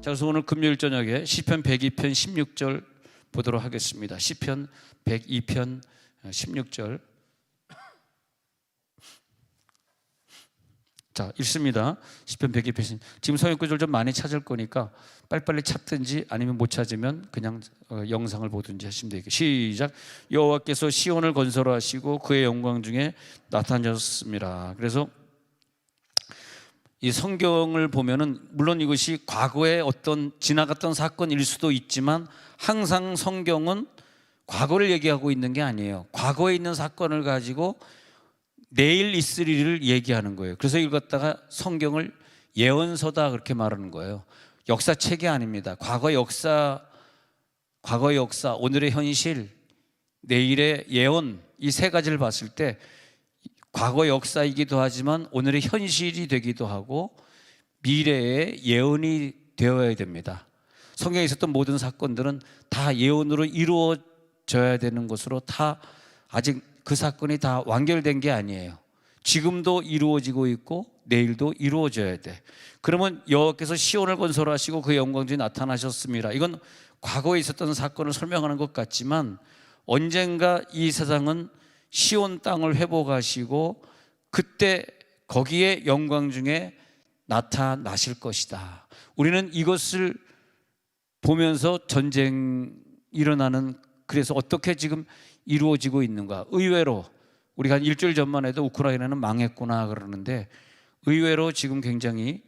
자, 그래서 오늘 금요일 저녁에 시편 102편 16절 보도록 하겠습니다. 시편 102편 16절. 자, 읽습니다. 시편 102편. 지금 성역구절 좀 많이 찾을 거니까 빨리빨리 찾든지 아니면 못 찾으면 그냥 영상을 보든지 하시면 되겠습니다. 시작. 여호와께서 시온을 건설하시고 그의 영광 중에 나타나셨습니다. 그래서 이 성경을 보면은 물론 이것이 과거의 어떤 지나갔던 사건일 수도 있지만 항상 성경은 과거를 얘기하고 있는 게 아니에요. 과거에 있는 사건을 가지고 내일 있을 일을 얘기하는 거예요. 그래서 이걸 갖다가 성경을 예언서다 그렇게 말하는 거예요. 역사책이 아닙니다. 과거의 역사, 오늘의 현실, 내일의 예언, 이 세 가지를 봤을 때 과거의 역사이기도 하지만 오늘의 현실이 되기도 하고 미래의 예언이 되어야 됩니다. 성경에 있었던 모든 사건들은 다 예언으로 이루어져야 되는 것으로 다 아직 그 사건이 다 완결된 게 아니에요. 지금도 이루어지고 있고 내일도 이루어져야 돼. 그러면 여호와께서 시온을 건설하시고 그의 영광 중에 나타나셨습니다. 이건 과거에 있었던 사건을 설명하는 것 같지만 언젠가 이 세상은 시온 땅을 회복하시고 그때 거기에 영광 중에 나타나실 것이다. 우리는 이것을 보면서 전쟁 일어나는, 그래서 어떻게 지금 이루어지고 있는가. 의외로 우리가 한 일주일 전만 해도 우크라이나는 망했구나 그러는데 의외로 지금 굉장히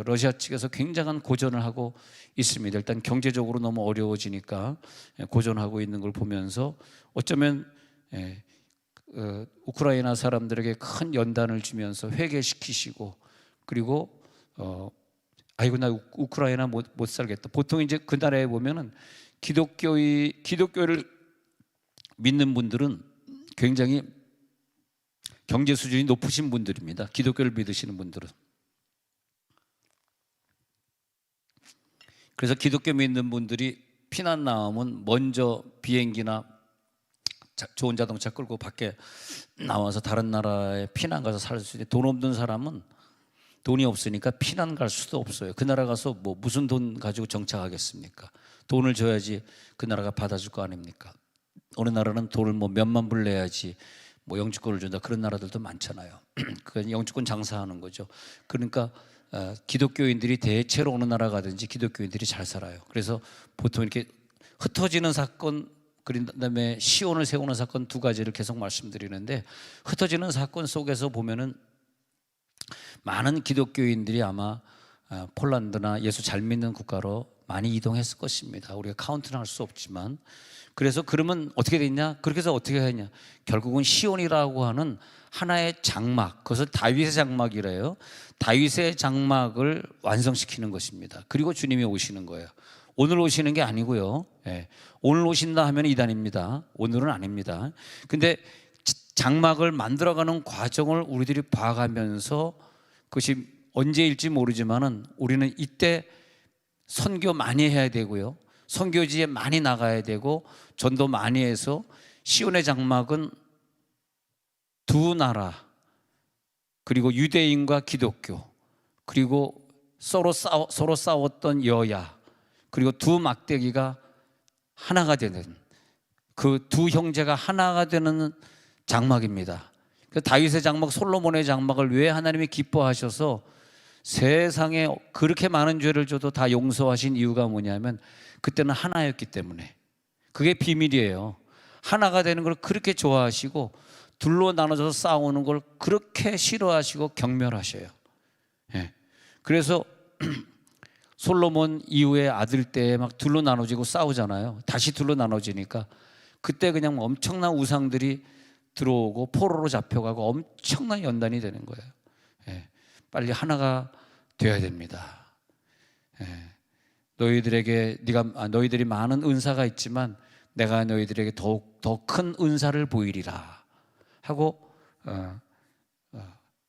러시아 측에서 굉장한 고전을 하고 있습니다. 일단 경제적으로 너무 어려워지니까 고전하고 있는 걸 보면서 어쩌면 우크라이나 사람들에게 큰 연단을 주면서 회개시키시고, 그리고 아이고 나 우크라이나 못 살겠다. 보통 이제 그 나라에 보면은 기독교를 믿는 분들은 굉장히 경제 수준이 높으신 분들입니다. 기독교를 믿으시는 분들은. 그래서 기독교 믿는 분들이 피난 나오면 먼저 비행기나 좋은 자동차 끌고 밖에 나와서 다른 나라에 피난 가서 살 수 있는데, 돈 없는 사람은 돈이 없으니까 피난 갈 수도 없어요. 그 나라 가서 뭐 무슨 돈 가지고 정착하겠습니까? 돈을 줘야지 그 나라가 받아줄 거 아닙니까? 어느 나라는 돈을 뭐 몇만 불 내야지 뭐 영주권을 준다, 그런 나라들도 많잖아요. 그 영주권 장사하는 거죠. 그러니까 기독교인들이 대체로 어느 나라 가든지 기독교인들이 잘 살아요. 그래서 보통 이렇게 흩어지는 사건, 그다음에 시온을 세우는 사건 두 가지를 계속 말씀드리는데, 흩어지는 사건 속에서 보면은 많은 기독교인들이 아마 폴란드나 예수 잘 믿는 국가로 많이 이동했을 것입니다. 우리가 카운트는 할 수 없지만. 그래서 그러면 어떻게 됐냐? 그렇게 해서 어떻게 했냐? 결국은 시온이라고 하는 하나의 장막, 그것을 다윗의 장막이래요. 다윗의 장막을 완성시키는 것입니다. 그리고 주님이 오시는 거예요. 오늘 오시는 게 아니고요. 오늘 오신다 하면 이단입니다. 오늘은 아닙니다. 근데 장막을 만들어가는 과정을 우리들이 봐가면서, 그것이 언제일지 모르지만은 우리는 이때 선교 많이 해야 되고요, 선교지에 많이 나가야 되고 전도 많이 해서 시온의 장막은 두 나라, 그리고 유대인과 기독교, 그리고 서로 싸웠던 여야, 그리고 두 막대기가 하나가 되는, 그 두 형제가 하나가 되는 장막입니다. 다윗의 장막, 솔로몬의 장막을 왜 하나님이 기뻐하셔서 세상에 그렇게 많은 죄를 줘도 다 용서하신 이유가 뭐냐면 그때는 하나였기 때문에. 그게 비밀이에요. 하나가 되는 걸 그렇게 좋아하시고 둘로 나눠져서 싸우는 걸 그렇게 싫어하시고 경멸하셔요. 그래서 솔로몬 이후에 아들 때 막 둘로 나눠지고 싸우잖아요. 다시 둘로 나눠지니까 그때 그냥 엄청난 우상들이 들어오고 포로로 잡혀가고 엄청난 연단이 되는 거예요. 빨리 하나가 되어야 됩니다. 너희들이 많은 은사가 있지만 내가 너희들에게 더욱 더 큰 은사를 보이리라 하고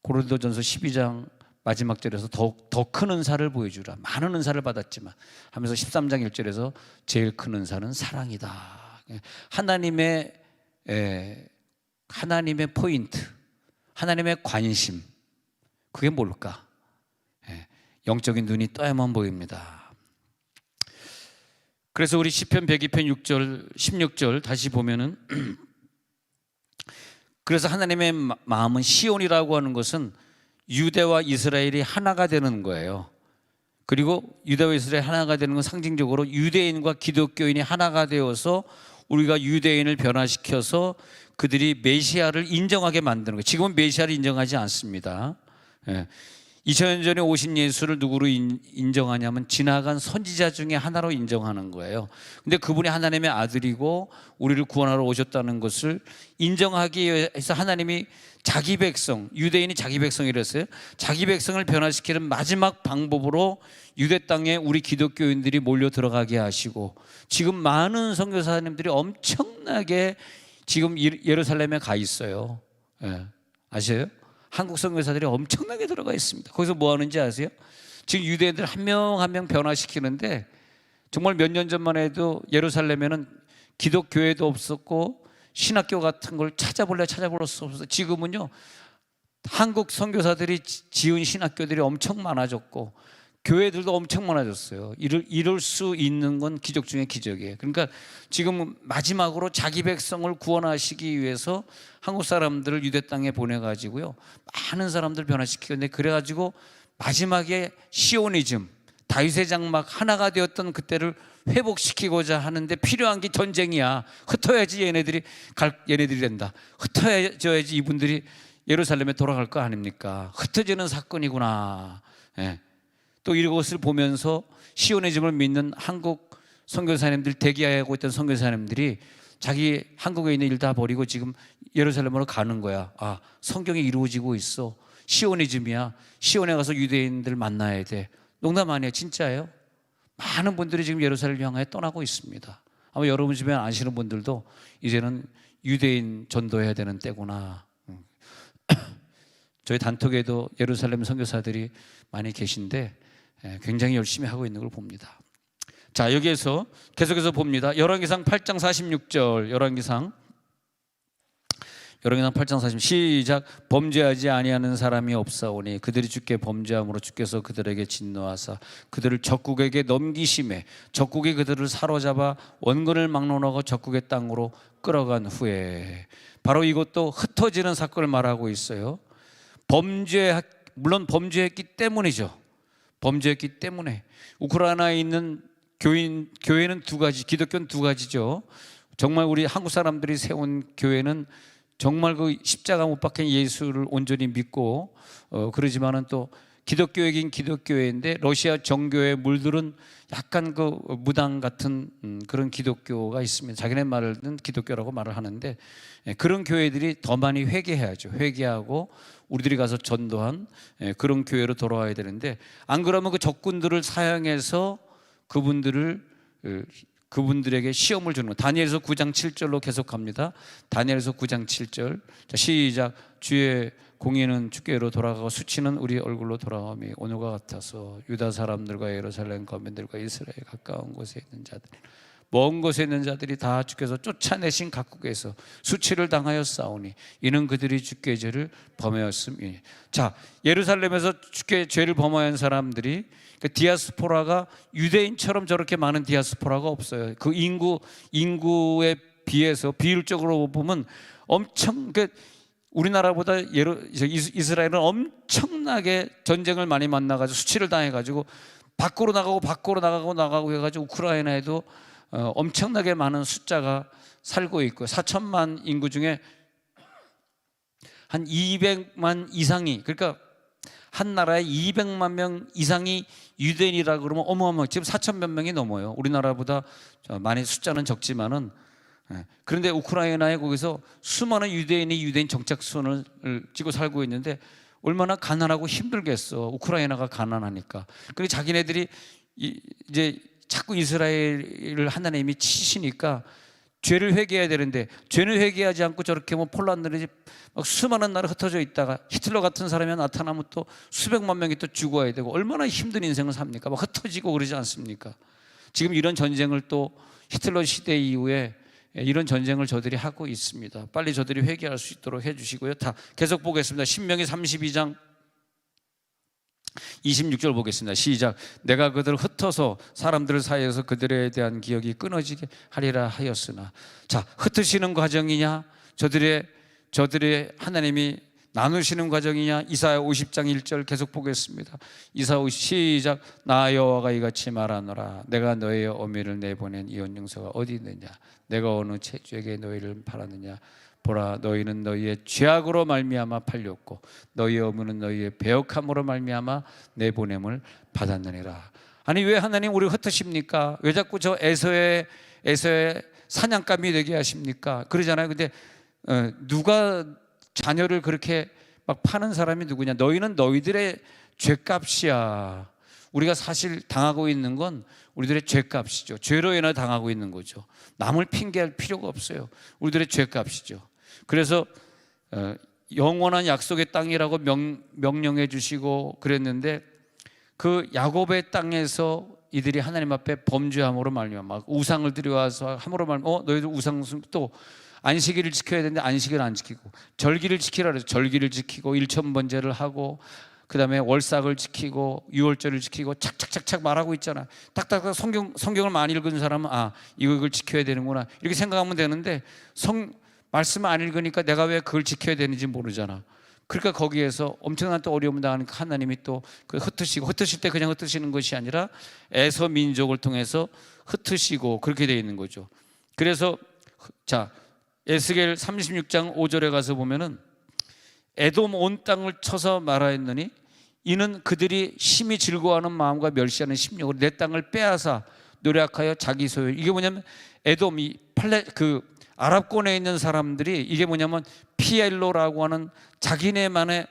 고린도전서 12장 마지막 절에서 더욱 더 큰 은사를 보여주라. 많은 은사를 받았지만 하면서 13장 1절에서 제일 큰 은사는 사랑이다. 하나님의 포인트, 하나님의 관심, 그게 뭘까? 영적인 눈이 떠야만 보입니다. 그래서 우리 시편 102편 6절 16절 다시 보면은 그래서 하나님의 마음은 시온이라고 하는 것은 유대와 이스라엘이 하나가 되는 거예요. 그리고 유대와 이스라엘 하나가 되는 건 상징적으로 유대인과 기독교인이 하나가 되어서 우리가 유대인을 변화시켜서 그들이 메시아를 인정하게 만드는 거예요. 지금은 메시아를 인정하지 않습니다. 2000년 전에 오신 예수를 누구로 인정하냐면 지나간 선지자 중에 하나로 인정하는 거예요. 근데 그분이 하나님의 아들이고 우리를 구원하러 오셨다는 것을 인정하기 위해서 하나님이 자기 백성, 유대인이 자기 백성이랬어요. 자기 백성을 변화시키는 마지막 방법으로 유대 땅에 우리 기독교인들이 몰려 들어가게 하시고, 지금 많은 선교사님들이 엄청나게 지금 예루살렘에 가 있어요. 아세요? 한국 선교사들이 엄청나게 들어가 있습니다. 거기서 뭐 하는지 아세요? 지금 유대인들 한 명 한 명 변화시키는데, 정말 몇 년 전만 해도 예루살렘에는 기독교회도 없었고 신학교 같은 걸 찾아볼 수 없어서, 지금은요 한국 선교사들이 지은 신학교들이 엄청 많아졌고 교회들도 엄청 많아졌어요. 이럴 수 있는 건 기적 중에 기적이에요. 그러니까 지금 마지막으로 자기 백성을 구원하시기 위해서 한국 사람들을 유대 땅에 보내가지고요 많은 사람들 변화시키는데, 그래가지고 마지막에 시오니즘, 다윗의 장막 하나가 되었던 그때를 회복시키고자 하는데 필요한 게 전쟁이야. 흩어야지 얘네들이 된다. 흩어져야지 이분들이 예루살렘에 돌아갈 거 아닙니까? 흩어지는 사건이구나. 또 이것을 보면서 시오니즘을 믿는 한국 선교사님들, 대기하고 있던 선교사님들이 자기 한국에 있는 일 다 버리고 지금 예루살렘으로 가는 거야. 아, 성경이 이루어지고 있어. 시오니즘이야. 시온에 가서 유대인들 만나야 돼. 농담 아니에요. 진짜예요. 많은 분들이 지금 예루살렘을 향해 떠나고 있습니다. 아마 여러분 주변에 아시는 분들도 이제는 유대인 전도해야 되는 때구나. 저희 단톡에도 예루살렘 선교사들이 많이 계신데 굉장히 열심히 하고 있는 걸 봅니다. 자, 여기에서 계속해서 봅니다. 열왕기상 8장 46절, 열왕기상 8장 40 시작. 범죄하지 아니하는 사람이 없사오니 그들이 주께 범죄함으로 주께서 그들에게 진노하사 그들을 적국에게 넘기심에 적국이 그들을 사로잡아 원근을 막론하고 적국의 땅으로 끌어간 후에, 바로 이것도 흩어지는 사건을 말하고 있어요. 물론 범죄했기 때문이죠. 범죄했기 때문에. 우크라이나에 있는 교회는 두 가지, 기독교는 두 가지죠. 정말 우리 한국 사람들이 세운 교회는 정말 그 십자가 못 박힌 예수를 온전히 믿고 그러지만은 또 기독교이긴 기독교회인데 러시아 정교회 물들은 약간 그 무당 같은 그런 기독교가 있습니다. 자기네 말은 기독교라고 말을 하는데, 그런 교회들이 더 많이 회개해야죠. 회개하고 우리들이 가서 전도한 그런 교회로 돌아와야 되는데, 안 그러면 그 적군들을 사용해서 그분들에게 시험을 주는 거. 다니엘서 9장 7절로 계속 갑니다. 다니엘서 9장 7절. 자, 시작. 주의 공의는 주께로 돌아가고 수치는 우리 얼굴로 돌아오며 오늘과 같아서 유다 사람들과 예루살렘 거민들과 이스라엘 가까운 곳에 있는 자들, 먼 곳에 있는 자들이 다 주께서 쫓아내신 각국에서 수치를 당하여 싸우니 이는 그들이 주께 죄를 범하였음이니. 자, 예루살렘에서 주께 죄를 범하였는 사람들이, 그 디아스포라가 유대인처럼 저렇게 많은 디아스포라가 없어요. 그 인구에 비해서 비율적으로 보면 엄청, 우리나라보다 이스라엘은 엄청나게 전쟁을 많이 만나가지고 수치를 당해가지고 밖으로 나가고 해가지고 우크라이나에도 엄청나게 많은 숫자가 살고 있고, 4천만 인구 중에 한 200만 이상이, 그러니까 한 나라에 200만 명 이상이 유대인이라 그러면 어마어마하게, 지금 4천 몇 명이 넘어요. 우리나라보다 많이 숫자는 적지만은. 그런데 우크라이나에 거기서 수많은 유대인 정착선을 찍고 살고 있는데 얼마나 가난하고 힘들겠어. 우크라이나가 가난하니까. 그런데 자기네들이 이제 자꾸 이스라엘을 하나님이 치시니까 죄를 회개해야 되는데, 죄는 회개하지 않고 저렇게 폴란드는 막 수많은 나라 흩어져 있다가 히틀러 같은 사람이 나타나면 또 수백만 명이 또 죽어야 되고 얼마나 힘든 인생을 삽니까? 막 흩어지고 그러지 않습니까? 지금 이런 전쟁을 또 히틀러 시대 이후에 이런 전쟁을 저들이 하고 있습니다. 빨리 저들이 회개할 수 있도록 해주시고요. 다 계속 보겠습니다. 신명기 32장 26절 보겠습니다. 시작. 내가 그들을 흩어서 사람들 사이에서 그들에 대한 기억이 끊어지게 하리라 하였으나. 자, 흩으시는 과정이냐, 저들의 하나님이 나누시는 과정이냐. 이사야 50장 1절 계속 보겠습니다. 이사야 50 시작. 나 여호와가 이같이 말하노라. 내가 너희의 어미를 내보낸 이혼 용서가 어디 있느냐. 내가 어느 채주에게 너희를 팔았느냐. 보라, 너희는 너희의 죄악으로 말미암아 팔렸고 너희의 어머는 너희의 배역함으로 말미암아 내 보냄을 받았느니라. 아니, 왜 하나님 우리를 흩으십니까? 왜 자꾸 저 에서의 사냥감이 되게 하십니까? 그러잖아요. 근데 누가 자녀를 그렇게 막 파는 사람이 누구냐? 너희는 너희들의 죄값이야. 우리가 사실 당하고 있는 건 우리들의 죄값이죠. 죄로 인해 당하고 있는 거죠. 남을 핑계할 필요가 없어요. 우리들의 죄값이죠. 그래서 영원한 약속의 땅이라고 명령해 주시고 그랬는데, 그 야곱의 땅에서 이들이 하나님 앞에 범죄함으로 말미암아 우상을 들여와서 함으로 말미암아 너희들 우상, 또 안식일을 지켜야 되는데 안식일을 안 지키고, 절기를 지키라 그래서 절기를 지키고 일천번제를 하고, 그 다음에 월삭을 지키고 유월절을 지키고 착착착착 말하고 있잖아. 딱딱딱 성경을 많이 읽은 사람은 이걸 지켜야 되는구나 이렇게 생각하면 되는데, 말씀을 안 읽으니까 내가 왜 그걸 지켜야 되는지 모르잖아. 그러니까 거기에서 엄청난 또 어려움을 당하니까 하나님이 또 흩으실 때 그냥 흩으시는 것이 아니라 에서 민족을 통해서 흩으시고 그렇게 되어 있는 거죠. 그래서 자, 에스겔 36장 5절에 가서 보면은 에돔 온 땅을 쳐서 말하였느니 이는 그들이 심히 즐거워하는 마음과 멸시하는 심령으로 내 땅을 빼앗아 노력하여 자기 소유. 이게 뭐냐면 에돔이 아랍권에 있는 사람들이, 이게 뭐냐면 피엘로라고 하는 자기네만의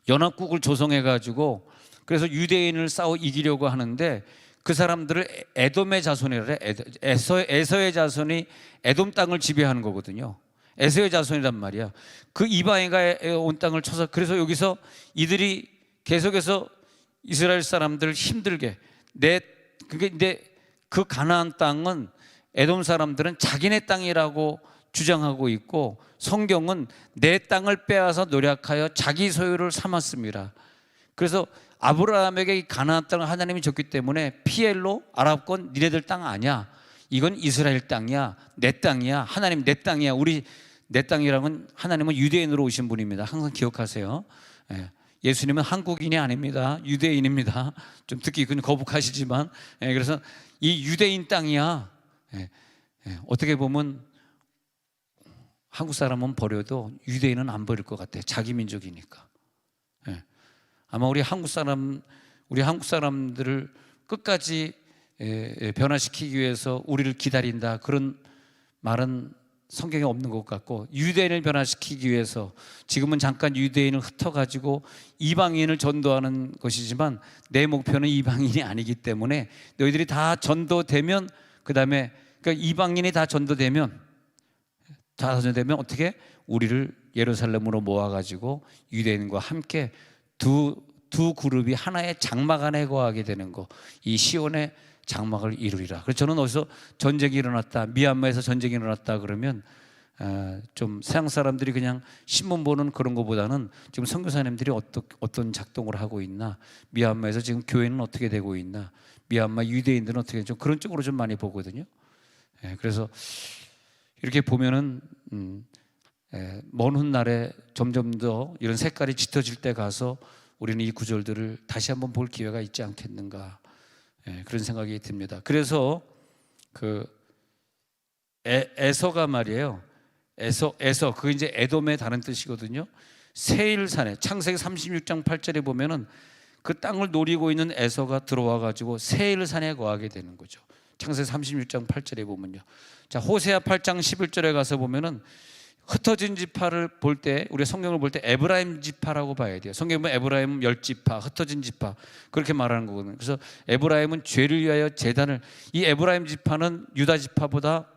연합국을 조성해 가지고 그래서 유대인을 싸워 이기려고 하는데, 그 사람들을 에돔의 자손이라 그래. 에서의 자손이 에돔 땅을 지배하는 거거든요. 에서의 자손이란 말이야. 그 이방인가 온 땅을 쳐서, 그래서 여기서 이들이 계속해서 이스라엘 사람들을 힘들게 근데 그 가나안 땅은 에돔 사람들은 자기네 땅이라고 주장하고 있고, 성경은 내 땅을 빼앗아 노력하여 자기 소유를 삼았습니다. 그래서 아브라함에게 이 가나안 땅을 하나님이 줬기 때문에 피엘로 아랍권 니네들 땅 아니야. 이건 이스라엘 땅이야. 내 땅이야. 하나님 내 땅이야. 내 땅이라는 하나님은 유대인으로 오신 분입니다. 항상 기억하세요. 예수님은 한국인이 아닙니다. 유대인입니다. 좀 듣기 거북하시지만, 그래서 이 유대인 땅이야. 어떻게 보면 한국 사람은 버려도 유대인은 안 버릴 것 같아요. 자기 민족이니까. 아마 우리 한국 사람들을 끝까지 변화시키기 위해서 우리를 기다린다, 그런 말은 성경에 없는 것 같고, 유대인을 변화시키기 위해서 지금은 잠깐 유대인을 흩어가지고 이방인을 전도하는 것이지만 내 목표는 이방인이 아니기 때문에 너희들이 다 전도되면, 그 다음에 이방인이 다 전도되면 어떻게 우리를 예루살렘으로 모아가지고 유대인과 함께 두 그룹이 하나의 장막 안에 거하게 되는 거, 이 시온의 장막을 이루리라. 그래서 저는 어디서 전쟁이 일어났다, 미얀마에서 전쟁이 일어났다 그러면 좀 서양 사람들이 그냥 신문 보는 그런 것보다는 지금 선교사님들이 어떤 작동을 하고 있나, 미얀마에서 지금 교회는 어떻게 되고 있나, 미얀마 유대인들은 어떻게, 좀 그런 쪽으로 좀 많이 보거든요. 그래서 이렇게 보면은 먼 훗날에 점점 더 이런 색깔이 짙어질 때 가서 우리는 이 구절들을 다시 한번 볼 기회가 있지 않겠는가, 그런 생각이 듭니다. 그래서 에서가 말이에요. 에서 그 이제 에돔의 다른 뜻이거든요. 세일산에 창세기 36장 8절에 보면은 그 땅을 노리고 있는 에서가 들어와 가지고 세일산에 거하게 되는 거죠. 창세기 36장 8절에 보면요. 자, 호세아 8장 11절에 가서 보면은 흩어진 지파를 볼 때, 우리 성경을 볼 때 에브라임 지파라고 봐야 돼요. 성경에 보면 에브라임은 10지파, 흩어진 지파, 그렇게 말하는 거거든요. 그래서 에브라임은 죄를 위하여 제단을, 이 에브라임 지파는 유다 지파보다,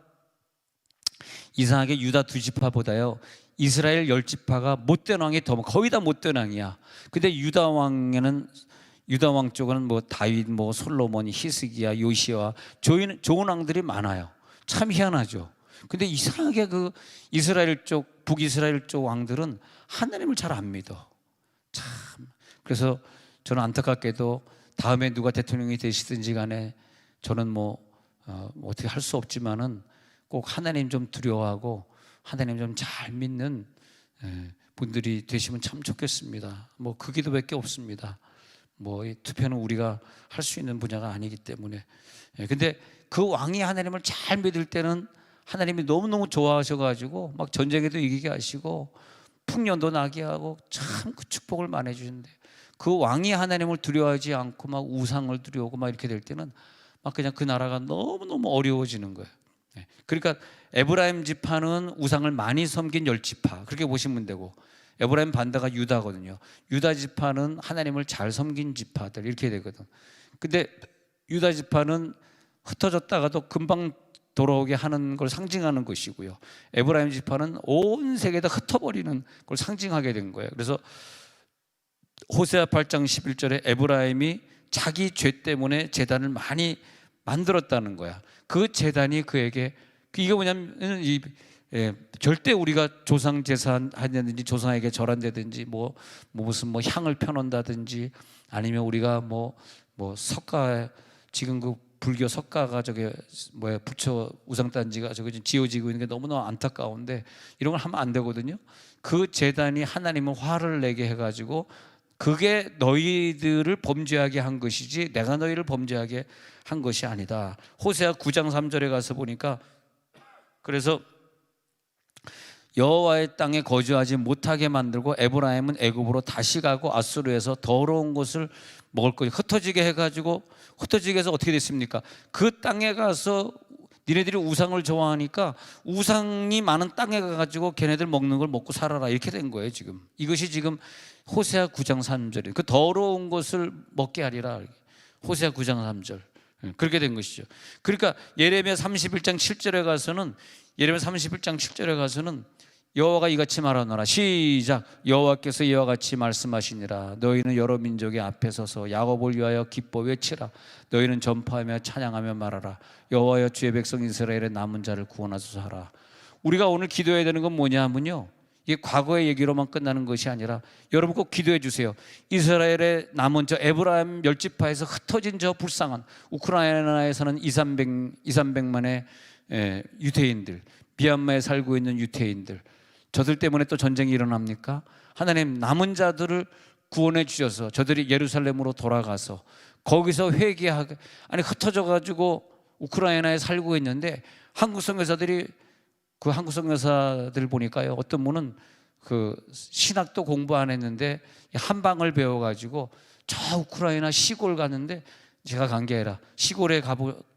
이상하게 유다 2지파보다요 이스라엘 10지파가 못된 왕이 더, 거의 다 못된 왕이야. 근데 유다 왕 쪽은 뭐 다윗, 뭐 솔로몬, 히스기야, 요시야, 좋은 왕들이 많아요. 참 희한하죠. 근데 이상하게 그 이스라엘 쪽, 북이스라엘 쪽 왕들은 하나님을 잘 안 믿어. 참. 그래서 저는 안타깝게도 다음에 누가 대통령이 되시든지 간에 저는 어떻게 할 수 없지만은 꼭 하나님 좀 두려워하고 하나님 좀 잘 믿는 분들이 되시면 참 좋겠습니다. 그 기도밖에 없습니다. 이 투표는 우리가 할 수 있는 분야가 아니기 때문에. 근데 그 왕이 하나님을 잘 믿을 때는 하나님이 너무너무 좋아하셔가지고 막 전쟁에도 이기게 하시고 풍년도 나게 하고 참 그 축복을 많이 해주시는데, 그 왕이 하나님을 두려워하지 않고 막 우상을 두려워하고 막 이렇게 될 때는 막 그냥 그 나라가 너무너무 어려워지는 거예요. 그러니까 에브라임 지파는 우상을 많이 섬긴 10지파 그렇게 보시면 되고, 에브라임 반대가 유다거든요. 유다 지파는 하나님을 잘 섬긴 지파들 이렇게 되거든. 근데 유다 지파는 흩어졌다가도 금방 돌아오게 하는 걸 상징하는 것이고요, 에브라임 지파는 온 세계에다 흩어버리는 걸 상징하게 된 거예요. 그래서 호세아 8장 11절에 에브라임이 자기 죄 때문에 제단을 많이 만들었다는 거야. 그 제단이 그에게, 이게 뭐냐면 절대 우리가 조상 제사 하든지 조상에게 절한다든지 무슨 향을 펴놓는다든지 아니면 우리가 석가, 지금 그 불교 석가가 부처 우상단지가 지금 지어지고 있는 게 너무나 안타까운데 이런 걸 하면 안 되거든요. 그 제단이 하나님은 화를 내게 해가지고 그게 너희들을 범죄하게 한 것이지 내가 너희를 범죄하게 한 것이 아니다. 호세아 9장 3절에 가서 보니까, 그래서 여호와의 땅에 거주하지 못하게 만들고 에브라임은 애굽으로 다시 가고 아수르에서 더러운 것을 먹을 것이 흩어지게 해가지고, 흩어지게 해서 어떻게 됐습니까? 그 땅에 가서 니네들이 우상을 좋아하니까 우상이 많은 땅에 가가지고 걔네들 먹는 걸 먹고 살아라 이렇게 된 거예요. 지금 이것이 지금 호세아 9장 3절이에요. 그 더러운 것을 먹게 하리라, 호세아 9장 3절 그렇게 된 것이죠. 그러니까 예레미야 31장 7절에 가서는, 예레미야 31장 7절에 가서는 여호와가 이같이 말하노라. 시작. 여호와께서 이와 같이 말씀하시니라. 너희는 여러 민족의 앞에 서서 야곱을 위하여 기뻐 외치라. 너희는 전파하며 찬양하며 말하라. 여호와여 주의 백성 이스라엘의 남은 자를 구원하소서 하라. 우리가 오늘 기도해야 되는 건 뭐냐면요, 이게 과거의 얘기로만 끝나는 것이 아니라 여러분 꼭 기도해 주세요. 이스라엘의 남은 저 에브라임 10지파에서 흩어진 저 불쌍한 우크라이나에 사는 2,300만의 유대인들, 미얀마에 살고 있는 유대인들, 저들 때문에 또 전쟁이 일어납니까? 하나님 남은 자들을 구원해 주셔서 저들이 예루살렘으로 돌아가서 거기서 회개하게, 흩어져 가지고 우크라이나에 살고 있는데 한국 선교사들이, 그 한국 선교사들 보니까요, 어떤 분은 그 신학도 공부 안 했는데 한방을 배워 가지고 저 우크라이나 시골 가는데, 제가 간 게 아니라 시골에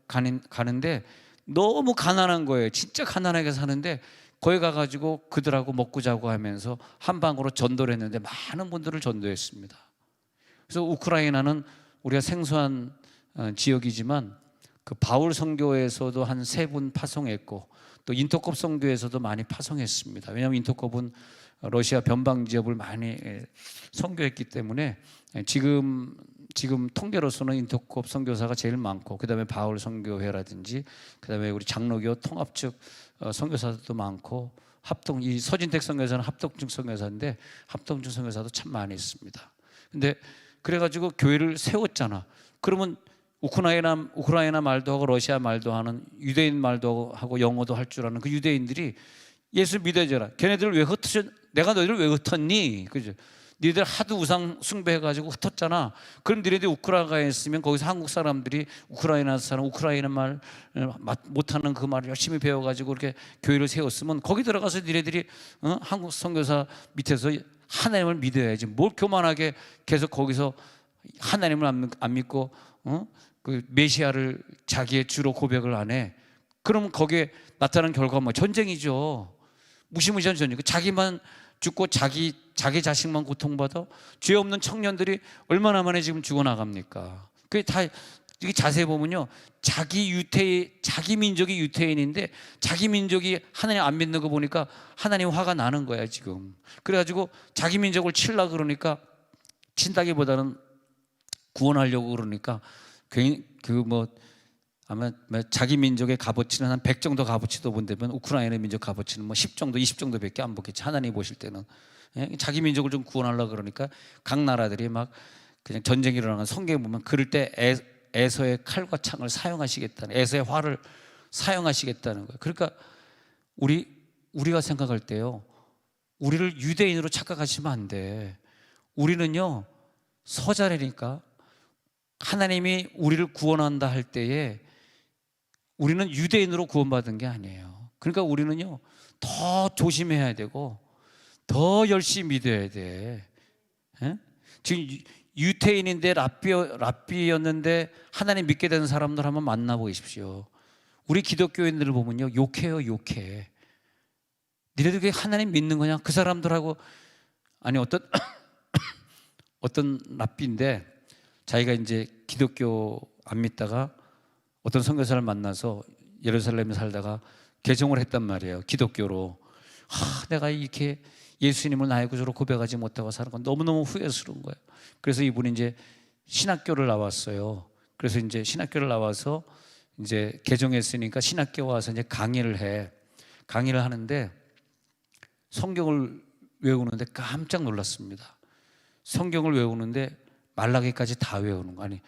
가는데 너무 가난한 거예요. 진짜 가난하게 사는데 거기 가가지고 그들하고 먹고 자고 하면서 한방으로 전도를 했는데 많은 분들을 전도했습니다. 그래서 우크라이나는 우리가 생소한 지역이지만 그 바울 선교에서도 한 3분 파송했고 또 인터콥 선교에서도 많이 파송했습니다. 왜냐하면 인터콥은 러시아 변방 지역을 많이 선교했기 때문에 지금 통계로서는 인터콥 선교사가 제일 많고, 그 다음에 바울 선교회라든지, 그 다음에 우리 장로교 통합 측 선교사들도 많고, 이 서진택 선교사는 합동증 선교사인데 합동증 선교사도 참 많이 있습니다. 근데 그래가지고 교회를 세웠잖아. 그러면 우크라이나 말도 하고 러시아 말도 하는, 유대인 말도 하고 영어도 할 줄 아는 그 유대인들이 예수 믿어줘라. 걔네들을 왜 흩어져? 내가 너희를 왜 흩었니? 그죠? 니들 하도 우상 숭배해가지고 흩었잖아. 그럼 니네들이 우크라이나에 있으면 거기서 한국 사람들이 우크라이나 사람, 우크라이나 말 못하는 그 말을 열심히 배워가지고 이렇게 교회를 세웠으면 거기 들어가서 니네들이 한국 선교사 밑에서 하나님을 믿어야지. 뭘 교만하게 계속 거기서 하나님을 안 믿고 그 메시아를 자기의 주로 고백을 안 해. 그러면 거기에 나타나는 결과가 전쟁이죠. 무시무시한 전쟁. 자기만 죽고 자기 자식만 고통받아. 죄 없는 청년들이 얼마나 만에 지금 죽어나갑니까? 그게 다 이게 자세히 보면요, 자기 민족이 유태인인데 자기 민족이 하나님 안 믿는 거 보니까 하나님 화가 나는 거야 지금. 그래가지고 자기 민족을 칠라 그러니까, 친다기보다는 구원하려고 그러니까 아마 자기 민족의 값어치는 한 100 정도 값어치도 본다면 우크라이나 민족 값어치는 10 정도, 20 정도밖에 안 보겠지. 하나님 보실 때는 자기 민족을 좀 구원하려고 그러니까 각 나라들이 막 그냥 전쟁이 일어나는 성경에 보면 그럴 때 에서의 칼과 창을 사용하시겠다는, 에서의 활을 사용하시겠다는 거예요. 그러니까 우리가 생각할 때요, 우리를 유대인으로 착각하시면 안 돼. 우리는요 서자래니까 하나님이 우리를 구원한다 할 때에 우리는 유대인으로 구원받은 게 아니에요. 그러니까 우리는요 더 조심해야 되고 더 열심히 믿어야 돼. 에? 지금 유태인인데 랍비였는데 하나님 믿게 된 사람들 한번 만나보십시오. 우리 기독교인들을 보면요 욕해요, 욕해. 니네들 그게 하나님 믿는 거냐? 그 사람들하고, 아니 어떤 랍비인데 자기가 이제 기독교 안 믿다가 어떤 선교사를 만나서 예루살렘에 살다가 개종을 했단 말이에요. 기독교로. 내가 이렇게 예수님을 나의 구주로 고백하지 못하고 사는 건 너무너무 후회스러운 거예요. 그래서 이분이 이제 신학교를 나왔어요. 그래서 이제 신학교를 나와서 이제 개종했으니까 신학교 와서 이제 강의를 하는데 성경을 외우는데 깜짝 놀랐습니다. 성경을 외우는데 말라기까지 다 외우는 거. 아니,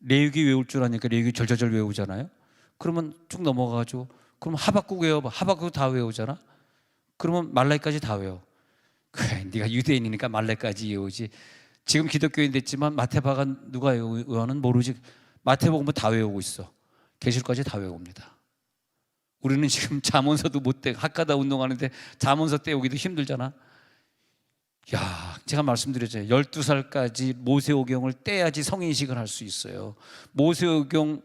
레위기 외울 줄 아니까 레위기 절절절 외우잖아요. 그러면 쭉 넘어가가지고 그럼 하박국 외워봐. 하박국 다 외우잖아. 그러면 말라기까지 다 외워. 그래, 네가 유대인이니까 말라기까지 외우지. 지금 기독교인 됐지만 마태복음 누가 외우는 모르지. 마태복음 다 외우고 있어. 계시록까지 다 외웁니다. 우리는 지금 잠언서도 못 떼고 학가다 운동하는데 잠언서 떼우기도 힘들잖아. 야, 제가 말씀드렸잖아요. 12살까지 모세오경을 떼야지 성인식을 할 수 있어요. 모세오경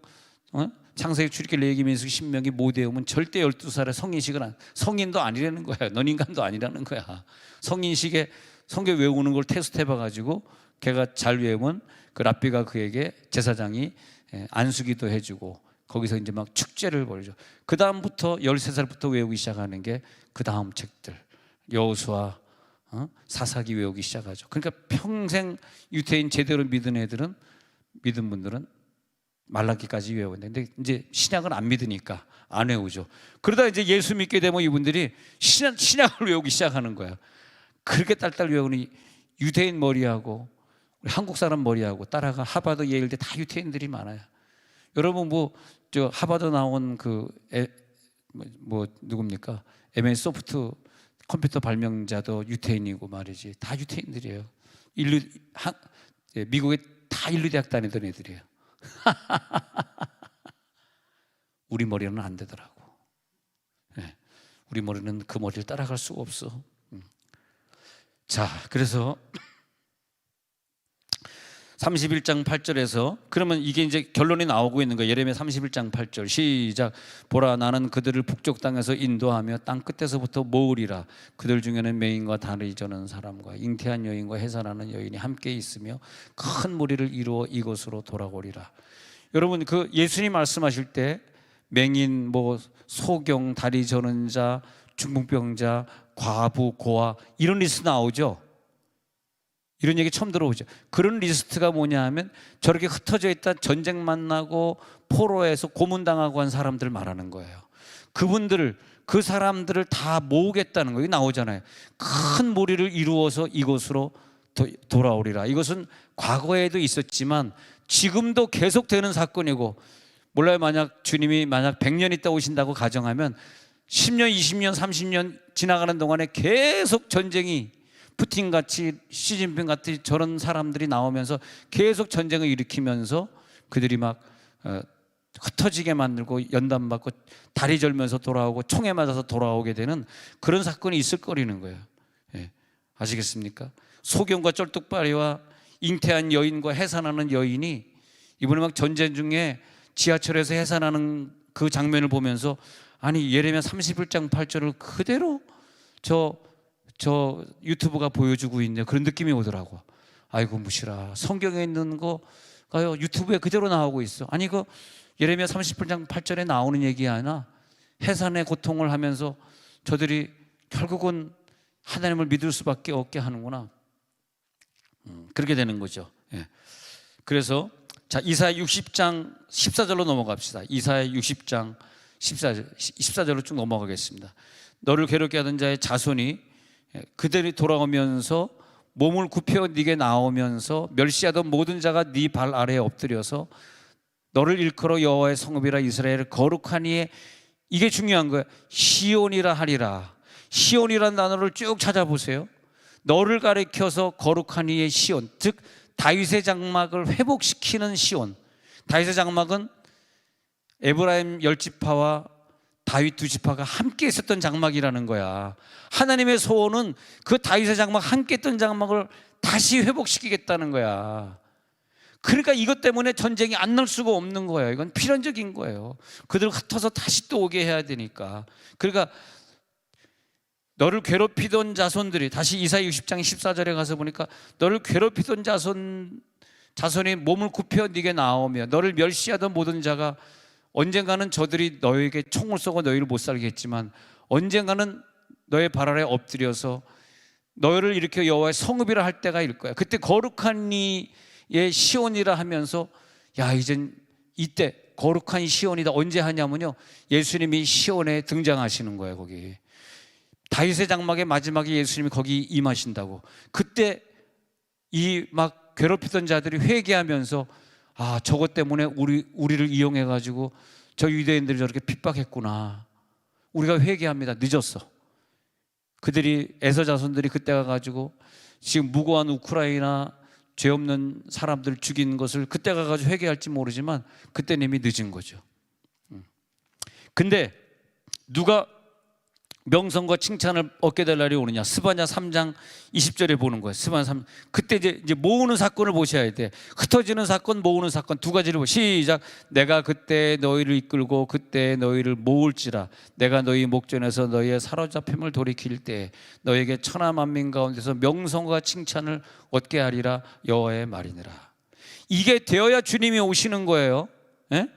창세기, 출애굽기, 레위기, 민수기, 신명기 못 외우면 절대 12살에 성인식을 성인도 아니라는 거야. 넌 인간도 아니라는 거야. 성인식에 성경 외우는 걸 테스트 해봐가지고 걔가 잘 외우면 그 랍비가 그에게 제사장이 안수기도 해주고 거기서 이제 막 축제를 벌이죠. 그 다음부터 13살부터 외우기 시작하는 게 그 다음 책들 여호수아, 사사기 외우기 시작하죠. 그러니까 평생 유태인 제대로 믿은 분들은 말라기까지 외우는데 이제 신약은 안 믿으니까 안 외우죠. 그러다 이제 예수 믿게 되면 이분들이 신약을 외우기 시작하는 거야. 그렇게 딸딸 외우니 유대인 머리하고 우리 한국 사람 머리하고 따라가 하버드, 예일대 다 유태인들이 많아요. 여러분 저 하버드 나온 누굽니까? MS 소프트 컴퓨터 발명자도 유태인이고 말이지. 다 유태인들이에요. 미국에 다 인류대학 다니던 애들이에요. 우리 머리는 안 되더라고. 네. 우리 머리는 그 머리를 따라갈 수가 없어. 자, 그래서 31장 8절에서 그러면 이게 이제 결론이 나오고 있는 거예요. 예레미야 31장 8절 시작. 보라, 나는 그들을 북쪽 땅에서 인도하며 땅 끝에서부터 모으리라. 그들 중에는 맹인과 다리 저는 사람과 잉태한 여인과 해산하는 여인이 함께 있으며 큰 무리를 이루어 이곳으로 돌아오리라. 여러분, 그 예수님 말씀하실 때 맹인, 소경, 다리 저는 자, 중풍병자, 과부, 고아 이런 리스트 나오죠. 이런 얘기 처음 들어보죠. 그런 리스트가 뭐냐 하면 저렇게 흩어져 있다 전쟁 만나고 포로에서 고문당하고 한 사람들 말하는 거예요. 그 사람들을 다 모으겠다는 거예요. 나오잖아요. 큰 무리를 이루어서 이곳으로 돌아오리라. 이것은 과거에도 있었지만 지금도 계속되는 사건이고, 몰라요. 주님이 만약 100년 있다 오신다고 가정하면 10년, 20년, 30년 지나가는 동안에 계속 전쟁이 푸틴같이 시진핑같이 저런 사람들이 나오면서 계속 전쟁을 일으키면서 그들이 막 흩어지게 만들고 연단받고 다리 절면서 돌아오고 총에 맞아서 돌아오게 되는 그런 사건이 있을 거라는 거예요. 예. 아시겠습니까? 소경과 쩔뚝발이와 잉태한 여인과 해산하는 여인이 이번에 막 전쟁 중에 지하철에서 해산하는 그 장면을 보면서 아니 예레미야 31장 8절을 그대로 저 유튜브가 보여주고 있네, 그런 느낌이 오더라고. 아이고 무시라, 성경에 있는 거가요 유튜브에 그대로 나오고 있어. 아니 그 예레미야 30장 8절에 나오는 얘기 아니나 해산의 고통을 하면서 저들이 결국은 하나님을 믿을 수밖에 없게 하는구나. 그렇게 되는 거죠. 예. 그래서 자, 이사야 60장 14절로 넘어갑시다. 이사야 60장 14절로 쭉 넘어가겠습니다. 너를 괴롭게 하던 자의 자손이 그들이 돌아오면서 몸을 굽혀 네게 나오면서 멸시하던 모든 자가 네 발 아래에 엎드려서 너를 일컬어 여호와의 성읍이라 이스라엘을 거룩하니에, 이게 중요한 거예요. 시온이라 하리라. 시온이라는 단어를 쭉 찾아보세요. 너를 가리켜서 거룩하니의 시온, 즉 다윗의 장막을 회복시키는 시온. 다윗의 장막은 에브라임 10지파와 다윗 2지파가 함께 있었던 장막이라는 거야. 하나님의 소원은 그 다윗의 장막, 함께 있던 장막을 다시 회복시키겠다는 거야. 그러니까 이것 때문에 전쟁이 안 날 수가 없는 거예요. 이건 필연적인 거예요. 그들 흩어서 다시 또 오게 해야 되니까. 그러니까 너를 괴롭히던 자손들이, 다시 이사야 60장 14절에 가서 보니까 너를 괴롭히던 자손이 몸을 굽혀 네게 나오며 너를 멸시하던 모든 자가, 언젠가는 저들이 너에게 총을 쏘고 너희를 못 살게 했지만 언젠가는 너의 발 아래 엎드려서 너희를 일으켜 여호와의 성읍이라 할 때가 일 거야. 그때 거룩한 이의 시온이라 하면서, 야, 이젠 이때 거룩한 이 시온이다. 언제 하냐면요, 예수님이 시온에 등장하시는 거예요. 거기 다윗의 장막의 마지막에 예수님이 거기 임하신다고. 그때 이 막 괴롭히던 자들이 회개하면서, 아, 저것 때문에 우리를 이용해 가지고 저 유대인들이 저렇게 핍박했구나. 우리가 회개합니다. 늦었어. 그들이, 에서 자손들이 그때 가가지고 지금 무고한 우크라이나 죄 없는 사람들 죽인 것을 그때 가가지고 회개할지 모르지만 그때는 이미 늦은 거죠. 근데 누가 명성과 칭찬을 얻게 될 날이 오느냐? 스바냐 3장 20절에 보는 거예요. 스바냐 3. 그때 이제 모으는 사건을 보셔야 돼. 흩어지는 사건, 모으는 사건 두 가지를 시작. 내가 그때 너희를 이끌고 그때 너희를 모을지라. 내가 너희 목전에서 너희의 사로잡힘을 돌이킬 때 너희에게 천하 만민 가운데서 명성과 칭찬을 얻게 하리라. 여호와의 말이니라. 이게 되어야 주님이 오시는 거예요. 예?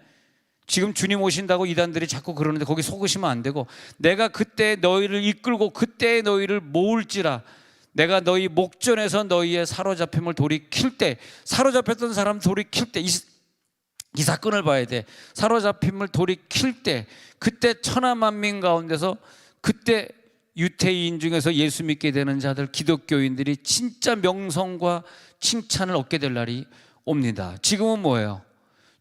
지금 주님 오신다고 이단들이 자꾸 그러는데 거기 속으시면 안 되고, 내가 그때 너희를 이끌고 그때 너희를 모을지라. 내가 너희 목전에서 너희의 사로잡힘을 돌이킬 때, 사로잡혔던 사람 돌이킬 때, 이 사건을 봐야 돼. 사로잡힘을 돌이킬 때, 그때 천하 만민 가운데서, 그때 유태인 중에서 예수 믿게 되는 자들, 기독교인들이 진짜 명성과 칭찬을 얻게 될 날이 옵니다. 지금은 뭐예요?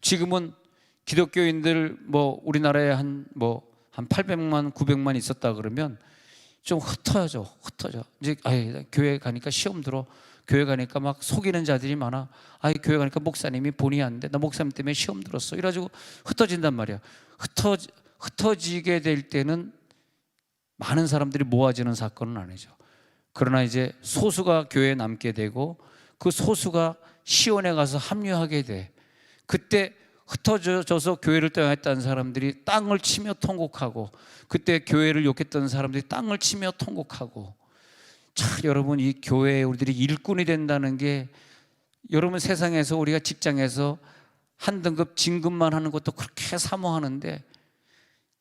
지금은 기독교인들 우리나라에 한 800만 900만 있었다 그러면 좀 흩어져. 이제 교회 가니까 시험 들어. 교회 가니까 막 속이는 자들이 많아. 교회 가니까 목사님이 본의 안 돼. 나 목사님 때문에 시험 들었어. 이래가지고 흩어진단 말이야. 흩어지게 될 때는 많은 사람들이 모아지는 사건은 아니죠. 그러나 이제 소수가 교회에 남게 되고 그 소수가 시온에 가서 합류하게 돼. 그때 흩어져서 교회를 떠났다는 사람들이 땅을 치며 통곡하고, 그때 교회를 욕했던 사람들이 땅을 치며 통곡하고. 참, 여러분, 이 교회에 우리들이 일꾼이 된다는 게, 여러분 세상에서 우리가 직장에서 한 등급 진급만 하는 것도 그렇게 사모하는데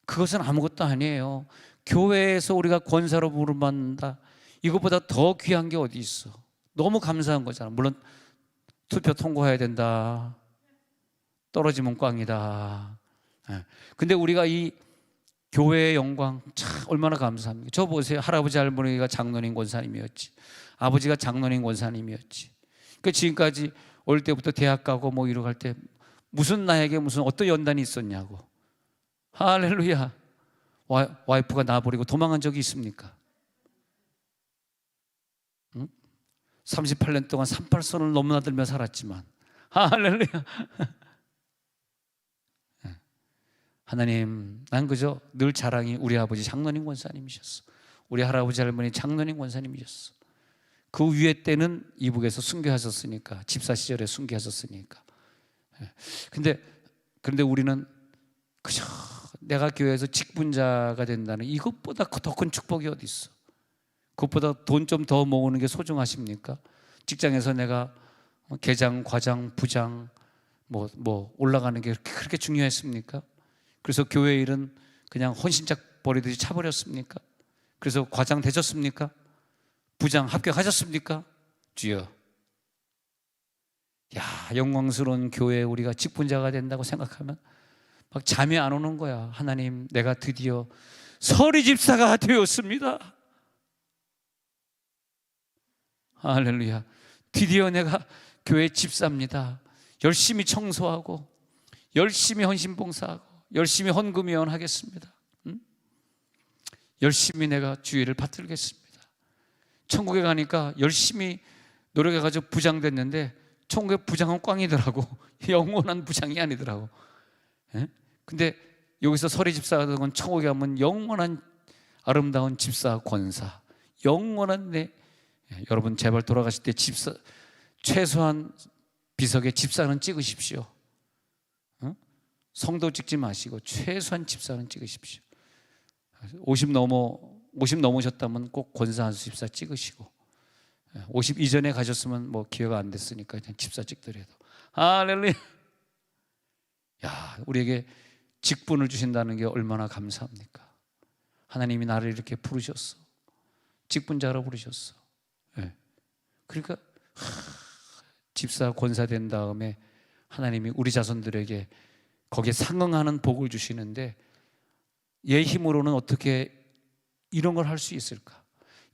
그것은 아무것도 아니에요. 교회에서 우리가 권사로 부름받는다, 이것보다 더 귀한 게 어디 있어. 너무 감사한 거잖아. 물론 투표 통과해야 된다, 떨어지면 꽝이다. 근데 우리가 이 교회의 영광 참 얼마나 감사합니까? 저 보세요. 할아버지 할머니가 장로님 권사님이었지, 아버지가 장로님 권사님이었지. 그러니까 지금까지 어릴 때부터 대학 가고 이러고 갈 때 무슨 나에게 무슨 어떤 연단이 있었냐고. 할렐루야. 와이프가 나버리고 도망간 적이 있습니까? 38년 동안 38선을 너무나 들며 살았지만, 할렐루야. 하나님, 난 그저 늘 자랑이 우리 아버지 장로님 권사님이셨어. 우리 할아버지 할머니 장로님 권사님이셨어. 그 위에 때는 이북에서 순교하셨으니까, 집사 시절에 순교하셨으니까. 그런데 우리는 그저 내가 교회에서 직분자가 된다는 이것보다 더 큰 축복이 어디 있어? 그것보다 돈 좀 더 모으는 게 소중하십니까? 직장에서 내가 계장, 과장, 부장 올라가는 게 그렇게 중요했습니까? 그래서 교회 일은 그냥 헌신짝 버리듯이 차버렸습니까? 그래서 과장 되셨습니까? 부장 합격하셨습니까? 주여. 야, 영광스러운 교회에 우리가 직분자가 된다고 생각하면 막 잠이 안 오는 거야. 하나님, 내가 드디어 서리 집사가 되었습니다. 할렐루야. 드디어 내가 교회 집사입니다. 열심히 청소하고 열심히 헌신봉사하고 열심히 헌금위원 하겠습니다. 열심히 내가 주의를 받들겠습니다. 천국에 가니까 열심히 노력해가지고 부장 됐는데 천국의 부장은 꽝이더라고. 영원한 부장이 아니더라고. 근데 여기서 서리 집사가 되는 건 천국에 가면 영원한 아름다운 집사 권사, 영원한 여러분 제발 돌아가실 때 집사 최소한 비석에 집사는 찍으십시오. 성도 찍지 마시고 최소한 집사는 찍으십시오. 50 넘으셨다면 꼭 권사 한수 집사 찍으시고, 50 이전에 가셨으면 뭐 기회가 안 됐으니까 그냥 집사 찍더라도. 할렐루야. 야, 우리에게 직분을 주신다는 게 얼마나 감사합니까? 하나님이 나를 이렇게 부르셨어. 직분자로 부르셨어. 그러니까 집사 권사 된 다음에 하나님이 우리 자손들에게 거기에 상응하는 복을 주시는데, 얘 힘으로는 어떻게 이런 걸 할 수 있을까?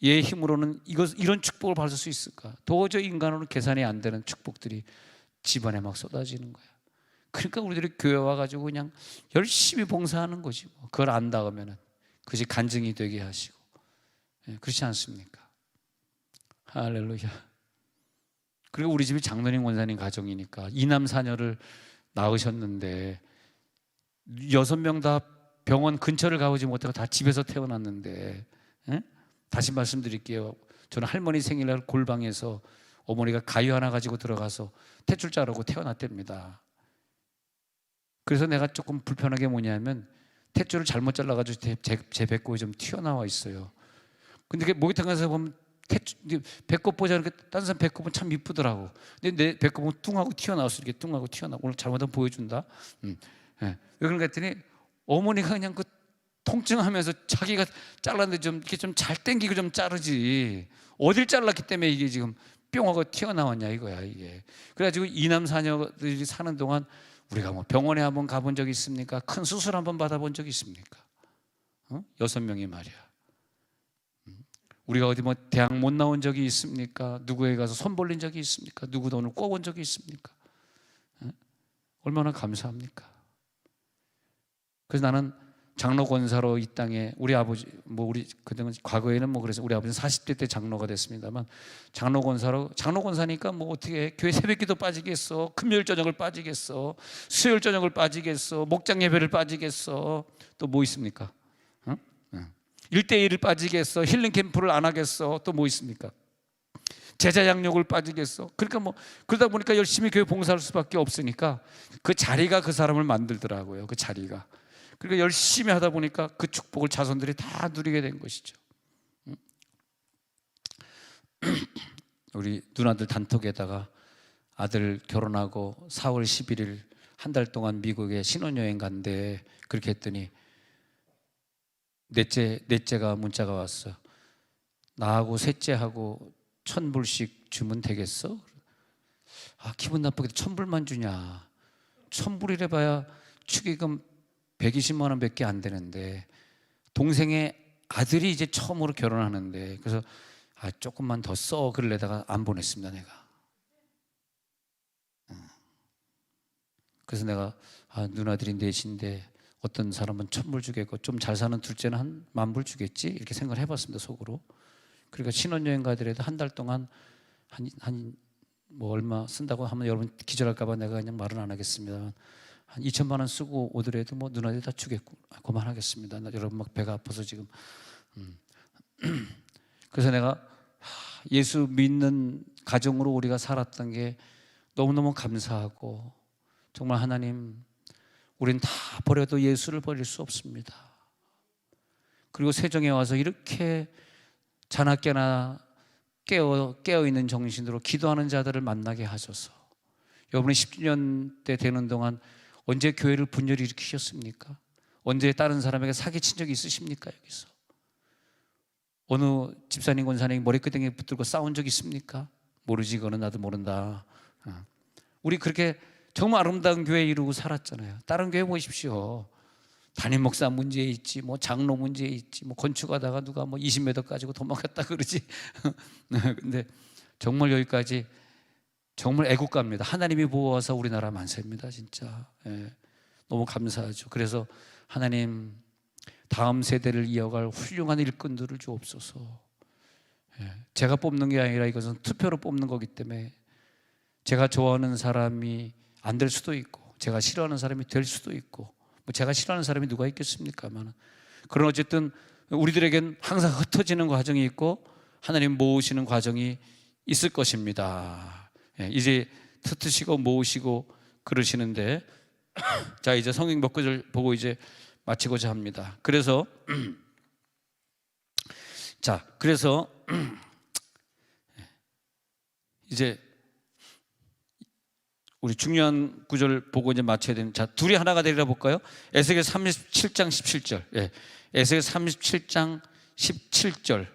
얘 힘으로는 이런 축복을 받을 수 있을까? 도저히 인간으로는 계산이 안 되는 축복들이 집안에 막 쏟아지는 거야. 그러니까 우리들이 교회 와가지고 그냥 열심히 봉사하는 거지. 그걸 안 닿으면은 그것이 간증이 되게 하시고. 그렇지 않습니까? 할렐루야. 그리고 우리 집이 장로님 권사님 가정이니까 이남 사녀를 낳으셨는데 6명 다 병원 근처를 가보지 못하고 다 집에서 태어났는데, 다시 말씀드릴게요. 저는 할머니 생일날 골방에서 어머니가 가위 하나 가지고 들어가서 탯줄 자르고 태어났답니다. 그래서 내가 조금 불편한 게 뭐냐면 탯줄을 잘못 잘라가지고 제 배꼽이 좀 튀어나와 있어요. 근데 목욕탕 가서 보면 배꼽 보자, 이렇게 다른 사람 배꼽은 참 이쁘더라고. 근데 내 배꼽은 뚱하고 튀어나왔어. 이렇게 뚱하고 튀어나와. 오늘 잘못하면 보여준다. 왜 그런가 했더니 어머니가 그냥 그 통증하면서 자기가 잘랐는데 좀 이렇게 좀 잘 당기고 좀 자르지, 어딜 잘랐기 때문에 이게 지금 뿅 하고 튀어나왔냐 이거야 이게. 그래가지고 이남 사녀들이 사는 동안 우리가 뭐 병원에 한번 가본 적이 있습니까? 큰 수술 한번 받아본 적이 있습니까? 6명이 말이야. 우리가 어디 뭐 대학 못 나온 적이 있습니까? 누구에 가서 손 벌린 적이 있습니까? 누구 돈을 꿔본 적이 있습니까? 얼마나 감사합니까? 그래서 나는 장로 권사로 이 땅에, 우리 아버지 우리 그때는 과거에는 그래서 우리 아버지는 40대 때 장로가 됐습니다만, 장로 권사니까 어떻게 교회 새벽기도 빠지겠어, 금요일 저녁을 빠지겠어, 수요일 저녁을 빠지겠어, 목장 예배를 빠지겠어, 또 뭐 있습니까? 1대1을 빠지겠어, 힐링 캠프를 안 하겠어, 또 뭐 있습니까? 제자 양육을 빠지겠어. 그러니까 그러다 보니까 열심히 교회 봉사할 수밖에 없으니까 그 자리가 그 사람을 만들더라고요. 그 자리가. 그러니까 열심히 하다 보니까 그 축복을 자손들이 다 누리게 된 것이죠. 우리 누나들 단톡에다가 아들 결혼하고 4월 11일 한 달 동안 미국에 신혼여행 간대. 그렇게 했더니 넷째가 문자가 왔어. 나하고 셋째하고 1,000불씩 주면 되겠어? 기분 나쁘게 1,000불만 주냐. 1,000불이래 봐야 축의금 120만 원밖에 안 되는데, 동생의 아들이 이제 처음으로 결혼하는데, 그래서 조금만 더 써 그러려다가 안 보냈습니다 내가. 그래서 내가 누나들이 넷인데 어떤 사람은 1,000불 주겠고 좀 잘 사는 둘째는 한 10,000불 주겠지 이렇게 생각을 해봤습니다 속으로. 그러니까 신혼여행 가더라도 한 달 동안 한 얼마 쓴다고 하면 여러분 기절할까봐 내가 그냥 말은 안 하겠습니다. 한 2,000만 원 쓰고 오더라도 누나들이 다 주겠고 그만하겠습니다. 여러분 막 배가 아파서 지금. 그래서 내가 예수 믿는 가정으로 우리가 살았던 게 너무너무 감사하고, 정말 하나님, 우린 다 버려도 예수를 버릴 수 없습니다. 그리고 세종에 와서 이렇게 자나깨나 깨어있는 정신으로 기도하는 자들을 만나게 하셔서, 여러분이 10주년 때 되는 동안 언제 교회를 분열히 일으키셨습니까? 언제 다른 사람에게 사기친 적이 있으십니까? 여기서 어느 집사님 권사님이 머리끄댕이에 붙들고 싸운 적 있습니까? 모르지, 그거는 나도 모른다. 우리 그렇게 정말 아름다운 교회 이루고 살았잖아요. 다른 교회 보십시오. 담임 목사 문제에 있지, 장로 문제에 있지, 건축하다가 누가 20m 가지고 도망갔다 그러지. 근데 정말 여기까지 정말 애국가입니다. 하나님이 보호하사 우리나라 만세입니다. 진짜 너무 감사하죠. 그래서 하나님 다음 세대를 이어갈 훌륭한 일꾼들을 주옵소서. 제가 뽑는 게 아니라 이것은 투표로 뽑는 거기 때문에 제가 좋아하는 사람이 안 될 수도 있고 제가 싫어하는 사람이 될 수도 있고 뭐 제가 싫어하는 사람이 누가 있겠습니까만, 그런 어쨌든 우리들에겐 항상 흩어지는 과정이 있고 하나님 모으시는 과정이 있을 것입니다. 이제 흩으시고 모으시고 그러시는데 자, 이제 성경 몇 구절 보고 이제 마치고자 합니다. 그래서 자, 그래서 이제 우리 중요한 구절 보고 이제 마쳐야 되는, 자, 둘이 하나가 되리라 볼까요? 에스겔 37장 17절. 에스겔 37장 17절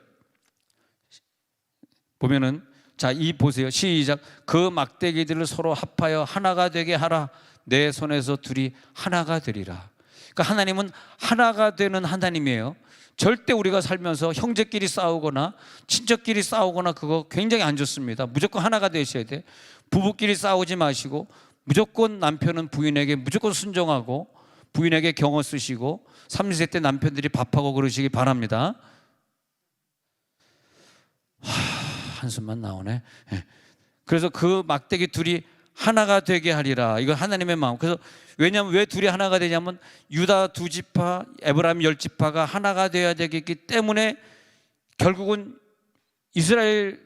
보면은, 자, 이 보세요. 시작. 그 막대기들을 서로 합하여 하나가 되게 하라. 내 손에서 둘이 하나가 되리라. 그러니까 하나님은 하나가 되는 하나님이에요. 절대 우리가 살면서 형제끼리 싸우거나 친척끼리 싸우거나 그거 굉장히 안 좋습니다. 무조건 하나가 되셔야 돼. 부부끼리 싸우지 마시고 무조건 남편은 부인에게 무조건 순종하고 부인에게 경어 쓰시고 30세 때 남편들이 밥하고 그러시기 바랍니다. 한숨만 나오네. 그래서 그 막대기 둘이 하나가 되게 하리라. 이건 하나님의 마음. 그래서 왜냐하면 왜 둘이 하나가 되냐면 유다 2지파, 에브라임 10지파가 하나가 되어야 되기 때문에 결국은 이스라엘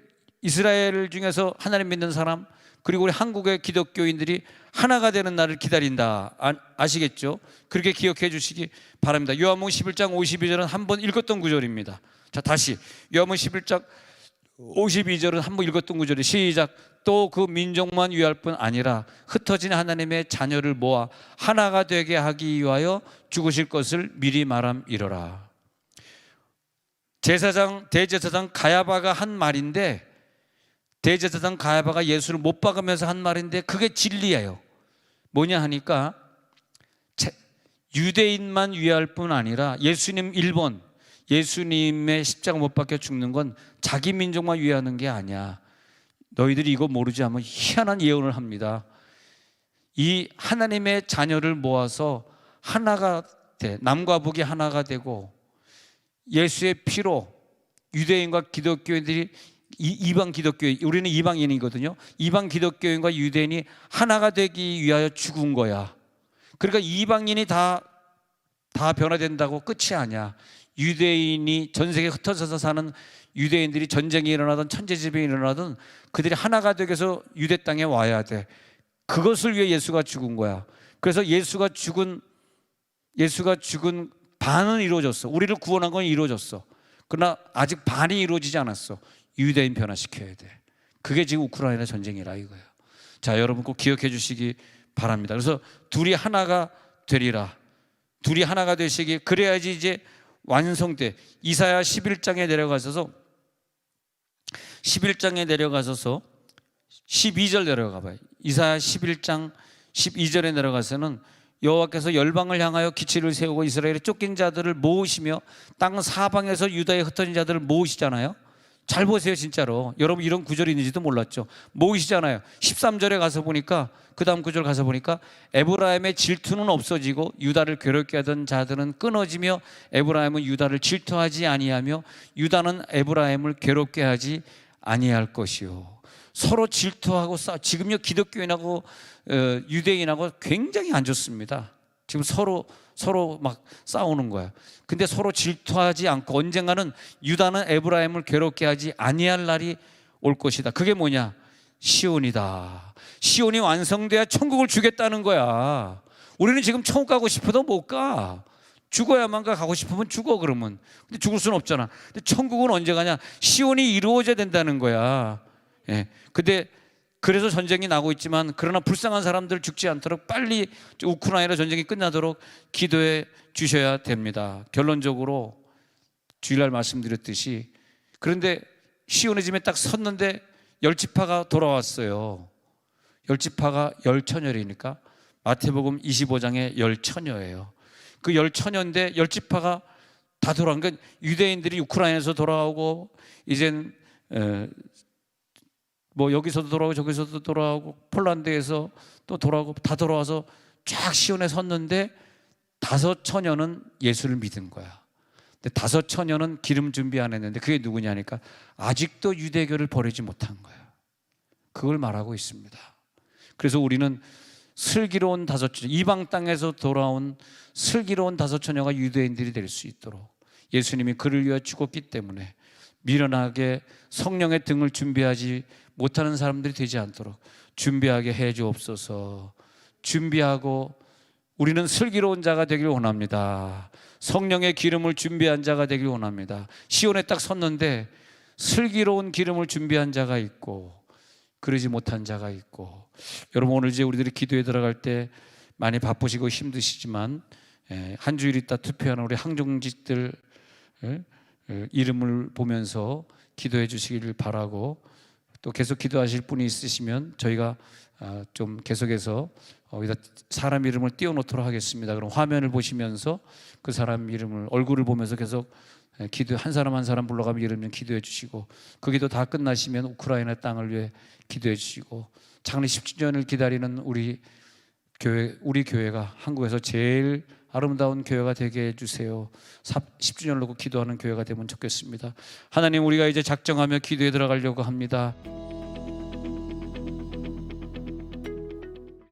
중에서 하나님 믿는 사람, 그리고 우리 한국의 기독교인들이 하나가 되는 날을 기다린다. 아시겠죠? 그렇게 기억해 주시기 바랍니다. 요한복음 11장 52절은 한번 읽었던 구절입니다. 자, 다시 요한복음 11장 52절은 한번 읽었던 구절이 시작. 또 그 민족만 위할 뿐 아니라 흩어진 하나님의 자녀를 모아 하나가 되게 하기 위하여 죽으실 것을 미리 말함이러라. 대제사장 가야바가 한 말인데, 대제사장 가야바가 예수를 못 박으면서 한 말인데 그게 진리예요. 뭐냐 하니까 유대인만 위할 뿐 아니라 예수님 1번, 예수님의 십자가 못 박혀 죽는 건 자기 민족만 위하는 게 아니야. 너희들이 이거 모르지 하면 희한한 예언을 합니다. 이 하나님의 자녀를 모아서 하나가 돼, 남과 북이 하나가 되고 예수의 피로 유대인과 기독교인들이 이방 기독교인, 우리는 이방인이거든요. 이방 기독교인과 유대인이 하나가 되기 위하여 죽은 거야. 그러니까 이방인이 다 변화된다고 끝이 아니야. 유대인이 전 세계에 흩어져서 사는 유대인들이 전쟁이 일어나든 천재지변이 일어나든 그들이 하나가 되기 위해서 유대 땅에 와야 돼. 그것을 위해 예수가 죽은 거야. 그래서 예수가 죽은 반은 이루어졌어. 우리를 구원한 건 이루어졌어. 그러나 아직 반이 이루어지지 않았어. 유대인 변화시켜야 돼. 그게 지금 우크라이나 전쟁이라 이거예요. 자, 여러분 꼭 기억해 주시기 바랍니다. 그래서 둘이 하나가 되리라. 둘이 하나가 되시기, 그래야지 이제 완성돼. 이사야 11장에 내려가셔서 12절 내려가 봐요. 이사야 11장 12절에 내려가서는 여호와께서 열방을 향하여 기치를 세우고 이스라엘의 쫓긴 자들을 모으시며 땅 사방에서 유다의 흩어진 자들을 모으시잖아요. 잘 보세요. 진짜로 여러분 이런 구절이 있는지도 몰랐죠. 모으시잖아요. 13절에 가서 보니까, 그 다음 구절 가서 보니까 에브라임의 질투는 없어지고 유다를 괴롭게 하던 자들은 끊어지며 에브라임은 유다를 질투하지 아니하며 유다는 에브라임을 괴롭게 하지 아니할 것이요. 서로 질투하고 지금요 기독교인하고 유대인하고 굉장히 안 좋습니다. 지금 서로 막 싸우는 거야. 근데 서로 질투하지 않고 언젠가는 유다는 에브라임을 괴롭게 하지 아니할 날이 올 것이다. 그게 뭐냐? 시온이다. 시온이 완성돼야 천국을 주겠다는 거야. 우리는 지금 천국 가고 싶어도 못 가. 죽어야만 가고 싶으면 죽어. 그러면 근데 죽을 수는 없잖아. 근데 천국은 언제 가냐? 시온이 이루어져야 된다는 거야. 근데 그래서 전쟁이 나고 있지만, 그러나 불쌍한 사람들 죽지 않도록 빨리 우크라이나 전쟁이 끝나도록 기도해 주셔야 됩니다. 결론적으로 주일날 말씀드렸듯이, 그런데 시온의 집에 딱 섰는데 10지파가 돌아왔어요. 10지파가 10처녀이니까 마태복음 25장에 10처녀예요. 그 10처녀인데 10지파가 다 돌아온, 그러니까 유대인들이 우크라이나에서 돌아오고 이젠 뭐 여기서도 돌아오고 저기서도 돌아오고 폴란드에서 또 돌아오고 다 돌아와서 쫙 시온에 섰는데 5처녀는 예수를 믿은 거야. 근데 5처녀는 기름 준비 안 했는데 그게 누구냐니까 아직도 유대교를 버리지 못한 거야. 그걸 말하고 있습니다. 그래서 우리는 슬기로운 5처녀, 이방 땅에서 돌아온 슬기로운 5처녀가 유대인들이 될 수 있도록 예수님이 그를 위하여 죽었기 때문에 미련하게 성령의 등을 준비하지 못하는 사람들이 되지 않도록 준비하게 해 주옵소서. 준비하고 우리는 슬기로운 자가 되길 원합니다. 성령의 기름을 준비한 자가 되길 원합니다. 시온에 딱 섰는데 슬기로운 기름을 준비한 자가 있고 그러지 못한 자가 있고, 여러분 오늘 이제 우리들이 기도에 들어갈 때 많이 바쁘시고 힘드시지만 한 주일 있다 투표하는 우리 항정직들 이름을 보면서 기도해 주시기를 바라고, 또 계속 기도하실 분이 있으시면 저희가 좀 계속해서 여기다 사람 이름을 띄워놓도록 하겠습니다. 그럼 화면을 보시면서 그 사람 이름을 얼굴을 보면서 계속 기도 한 사람 한 사람 불러가며 이름을 기도해 주시고, 그 기도 다 끝나시면 우크라이나 땅을 위해 기도해 주시고, 창립 10주년을 기다리는 우리 교회가 한국에서 제일 아름다운 교회가 되게 해주세요. 10주년을 놓고 기도하는 교회가 되면 좋겠습니다. 하나님, 우리가 이제 작정하며 기도에 들어가려고 합니다.